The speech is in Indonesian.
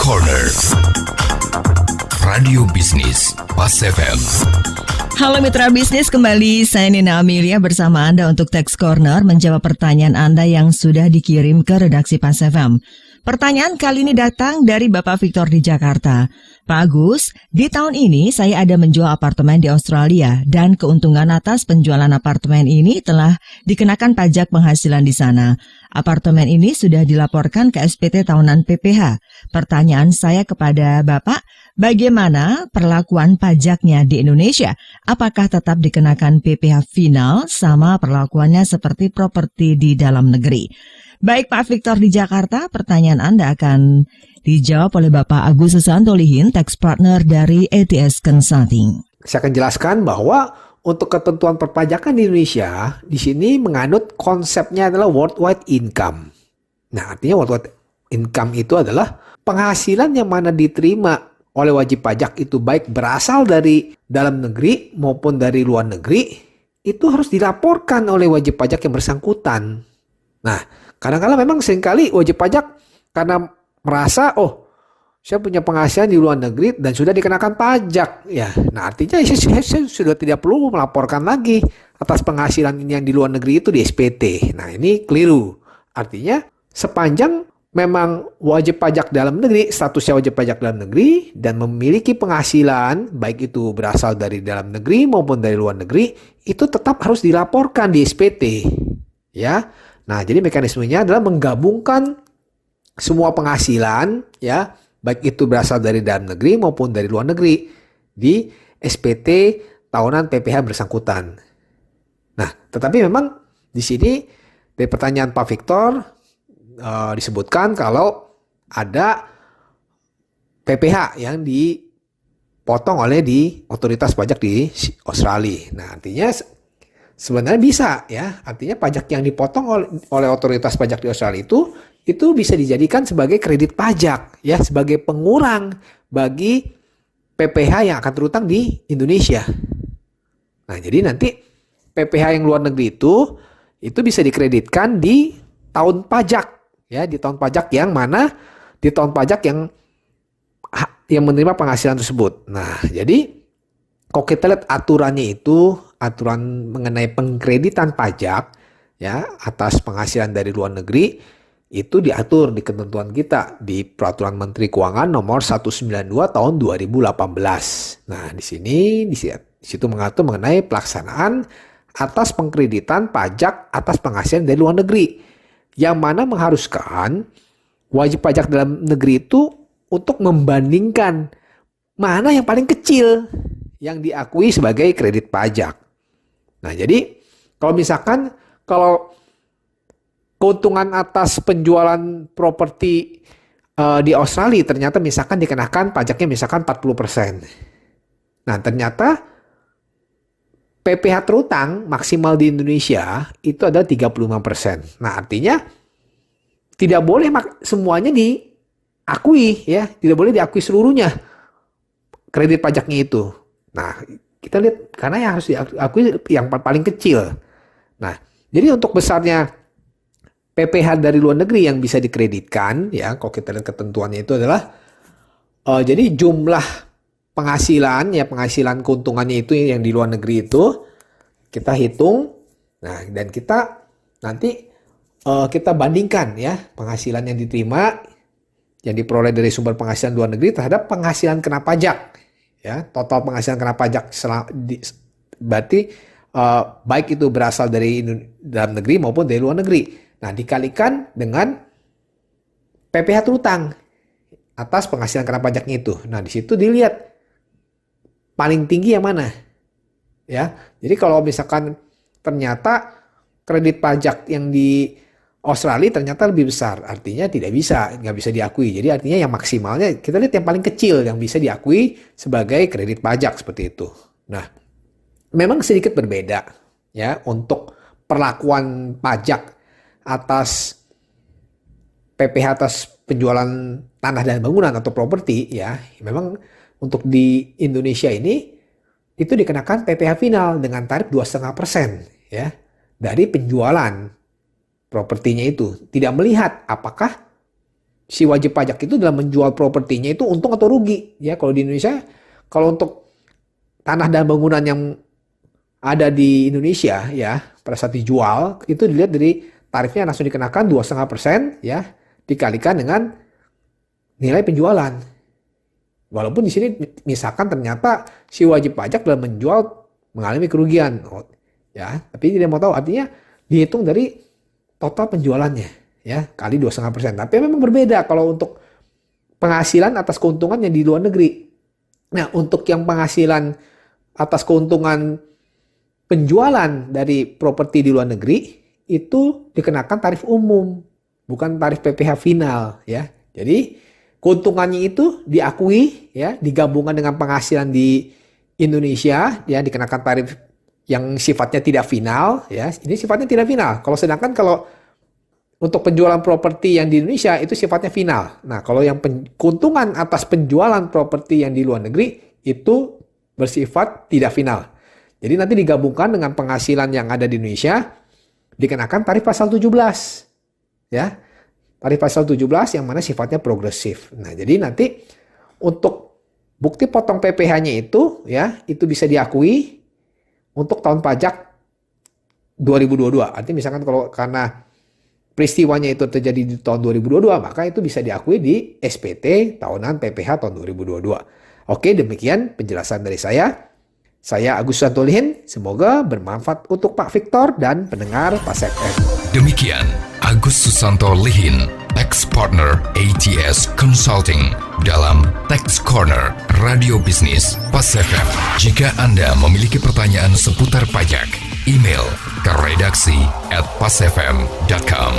Corner Radio Bisnis Pas FM. Halo mitra bisnis, kembali saya Nina Amelia bersama Anda untuk Tax Corner menjawab pertanyaan Anda yang sudah dikirim ke redaksi Pas FM. Pertanyaan kali ini datang dari Bapak Victor di Jakarta. Pak Agus, di tahun ini saya ada menjual apartemen di Australia dan keuntungan atas penjualan apartemen ini telah dikenakan pajak penghasilan di sana. Apartemen ini sudah dilaporkan ke SPT tahunan PPH. Pertanyaan saya kepada Bapak, bagaimana perlakuan pajaknya di Indonesia? Apakah tetap dikenakan PPH final sama perlakuannya seperti properti di dalam negeri? Baik Pak Victor di Jakarta, pertanyaan Anda akan dijawab oleh Bapak Agus Sesantolihin, tax partner dari ATS Consulting. Saya akan jelaskan bahwa untuk ketentuan perpajakan di Indonesia, di sini menganut konsepnya adalah worldwide income. Nah, artinya worldwide income itu adalah penghasilan yang mana diterima oleh wajib pajak itu baik berasal dari dalam negeri maupun dari luar negeri, itu harus dilaporkan oleh wajib pajak yang bersangkutan. Nah, kadang-kadang memang seringkali wajib pajak karena merasa, saya punya penghasilan di luar negeri dan sudah dikenakan pajak. Ya, nah artinya saya sudah tidak perlu melaporkan lagi atas penghasilan ini yang di luar negeri itu di SPT. Nah, ini keliru. Artinya sepanjang memang wajib pajak dalam negeri, statusnya wajib pajak dalam negeri dan memiliki penghasilan, baik itu berasal dari dalam negeri maupun dari luar negeri, itu tetap harus dilaporkan di SPT. Ya. Nah, jadi mekanismenya adalah menggabungkan semua penghasilan, ya, baik itu berasal dari dalam negeri maupun dari luar negeri di SPT tahunan PPH bersangkutan. Nah, tetapi memang di sini dari pertanyaan Pak Victor disebutkan kalau ada PPH yang dipotong oleh di otoritas pajak di Australia. Nah, artinya sebenarnya bisa, ya, artinya pajak yang dipotong oleh otoritas pajak di Australia itu bisa dijadikan sebagai kredit pajak, ya, sebagai pengurang bagi PPH yang akan terutang di Indonesia. Nah, jadi nanti PPH yang luar negeri itu bisa dikreditkan di tahun pajak, ya, di tahun pajak yang mana di tahun pajak yang menerima penghasilan tersebut. Nah, jadi kalau kita lihat aturannya itu, aturan mengenai pengkreditan pajak, ya, atas penghasilan dari luar negeri itu diatur di ketentuan kita di Peraturan Menteri Keuangan nomor 192 tahun 2018. Nah, di situ mengatur mengenai pelaksanaan atas pengkreditan pajak atas penghasilan dari luar negeri, yang mana mengharuskan wajib pajak dalam negeri itu untuk membandingkan mana yang paling kecil yang diakui sebagai kredit pajak. Nah, jadi kalau keuntungan atas penjualan properti di Australia ternyata misalkan dikenakan pajaknya misalkan 40%. Nah, ternyata PPH terutang maksimal di Indonesia itu adalah 35%. Nah, artinya tidak boleh semuanya diakui, ya, tidak boleh diakui seluruhnya kredit pajaknya itu. Nah, kita lihat karena yang harus diakui yang paling kecil. Nah, jadi untuk besarnya PPH dari luar negeri yang bisa dikreditkan, ya, kalau kita lihat ketentuannya itu adalah jadi jumlah penghasilan, ya, penghasilan keuntungannya itu yang di luar negeri itu kita hitung. Nah, dan kita nanti kita bandingkan, ya, penghasilan yang diterima yang diperoleh dari sumber penghasilan luar negeri terhadap penghasilan kena pajak. Ya, total penghasilan kena pajak berarti baik itu berasal dari dalam negeri maupun dari luar negeri. Nah, dikalikan dengan PPH terutang atas penghasilan kena pajaknya itu. Nah, di situ dilihat paling tinggi yang mana. Ya, jadi kalau misalkan ternyata kredit pajak yang di Australia ternyata lebih besar, artinya nggak bisa diakui. Jadi artinya yang maksimalnya kita lihat yang paling kecil yang bisa diakui sebagai kredit pajak seperti itu. Nah, memang sedikit berbeda, ya, untuk perlakuan pajak atas PPH atas penjualan tanah dan bangunan atau properti, ya, memang untuk di Indonesia ini itu dikenakan PPH final dengan tarif 2,5%, ya, dari penjualan propertinya itu, tidak melihat apakah si wajib pajak itu dalam menjual propertinya itu untung atau rugi. Ya, kalau di Indonesia, kalau untuk tanah dan bangunan yang ada di Indonesia ya, pada saat dijual itu dilihat dari tarifnya langsung dikenakan 2,5% ya, dikalikan dengan nilai penjualan. Walaupun di sini misalkan ternyata si wajib pajak dalam menjual mengalami kerugian, ya, tapi tidak mau tahu, artinya dihitung dari total penjualannya, ya, kali 2,5%. Tapi memang berbeda kalau untuk penghasilan atas keuntungan yang di luar negeri. Nah, untuk yang penghasilan atas keuntungan penjualan dari properti di luar negeri itu dikenakan tarif umum, bukan tarif PPh final, ya. Jadi keuntungannya itu diakui, ya, digabungkan dengan penghasilan di Indonesia, ya, dikenakan tarif yang sifatnya tidak final, ya. Ini sifatnya tidak final. Kalau sedangkan kalau untuk penjualan properti yang di Indonesia itu sifatnya final. Nah, kalau yang keuntungan atas penjualan properti yang di luar negeri itu bersifat tidak final. Jadi nanti digabungkan dengan penghasilan yang ada di Indonesia, dikenakan tarif pasal 17. Ya. Tarif pasal 17 yang mana sifatnya progresif. Nah, jadi nanti untuk bukti potong PPh-nya itu, ya, itu bisa diakui untuk tahun pajak 2022. Artinya misalkan kalau karena peristiwanya itu terjadi di tahun 2022, maka itu bisa diakui di SPT tahunan PPh tahun 2022. Oke, demikian penjelasan dari saya. Saya Agus Santolihin, semoga bermanfaat untuk Pak Victor dan pendengar Pas FM. Demikian Agus Susanto Lihin, Tax Partner ATS Consulting dalam Tax Corner Radio Bisnis Pas FM. Jika Anda memiliki pertanyaan seputar pajak, email ke redaksi@pasfm.com.